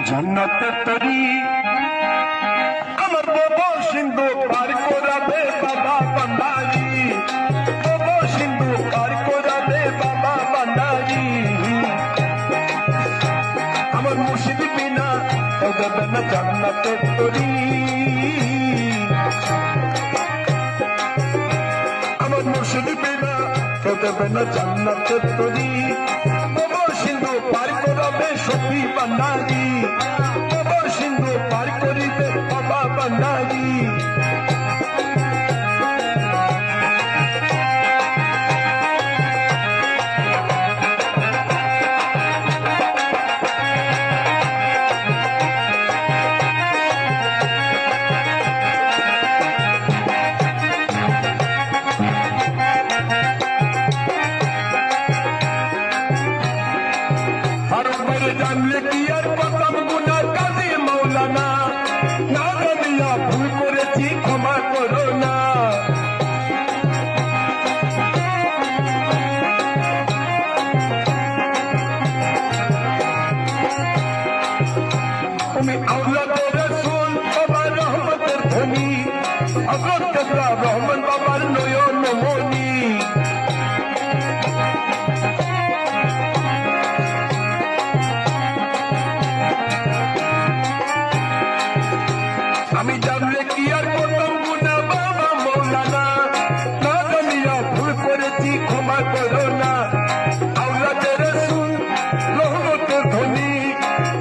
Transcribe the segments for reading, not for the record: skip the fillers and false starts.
জান্নাতের তরি আমার বাবা সিন্ধু পার করাবে বাবা বান্দারি বাবা সিন্ধু পার করাবে বাবা বান্দারি আমার মুর্শিদ বিনা দেবে না জান্নাতের তরি আমার মুর্শিদ বিনা দেবে না জান্নাতের তরি বাবা সিন্ধু পার করাবে সখী বান্দারি বাবা সিন্ধু পার করিবে বাবা বান্দারি জানলে কি আর প্রথম গুনাহ কাজী মাওলানা না জানিয়া ভুল করেছি ক্ষমা করো না তুমি আওলাদে রাসূল বাবা রহমতের ধনী হযরত কেবলা রহমান বাবার নয়ন মনি আমি জানলে কি আর প্রথম গুনাহ বাবা মাওলানা না জানিয়া ভুল করেছি ক্ষমা করো না আওলাদে রাসূল রহমতের ধনী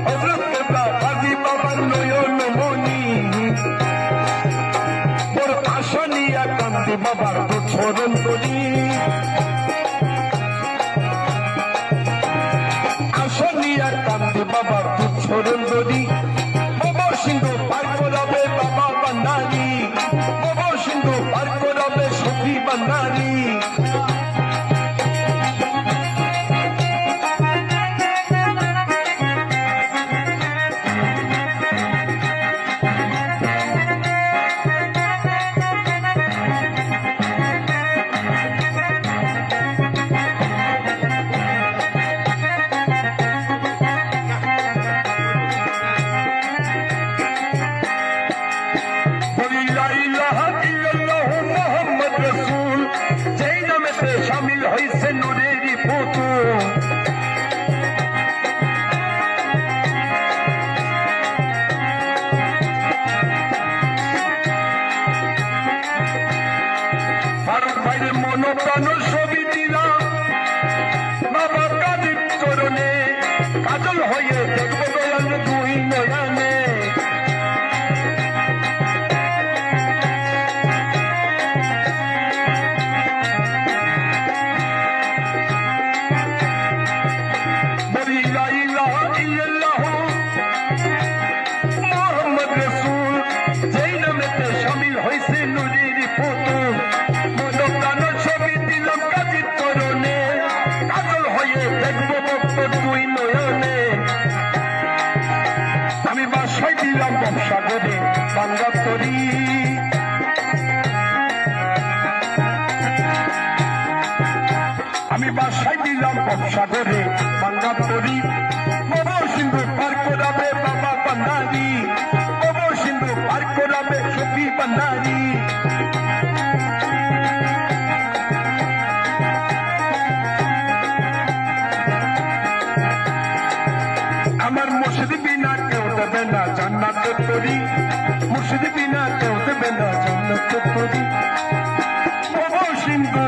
হযরত কেবলা গাজী বাবার নয়ন মনি বড় আশা নিয়া কান্দি বাবার চরণ তলি আশা নিয়া কান্দি বাবার চরণ তলি বাবা সিন্ধু পার করাবে বাবা বান্দারি বাবা সিন্ধু পার করাবে সখী বান্দারি যেই নামেতে শামিল হয়েছে নূরেরই পুতুল ফারুক ভাইয়ের মনোপ্রাণ ছবি দিলাম বাবা কাজীর চরণে কাজল হয়ে দেখবো দয়াল দুই নয়নে যেই নামেতে শামিল হয়েছে নূরের পুতুল মনোপ্রাণ ছবি দিলাম কাজীর চরণে কাজল হয়ে দেখবো ভক্ত দুই নয়নে আমি বাসায় দিলাম ব্যবসা করে বাংলা তরি আমি বাসায় দিলাম ব্যবসা করে বাংলা তরি বাবা সিন্ধু পার করাবে বাবা বান্দারি বাবা সিন্ধু পার করাবে সখী বান্দারি আমার মুর্শিদ বিনা কেউ দেবে না জান্নাতের তরি মুর্শিদ বিনা কেউ দেবে না জান্নাতের তরি বাবা সিন্ধু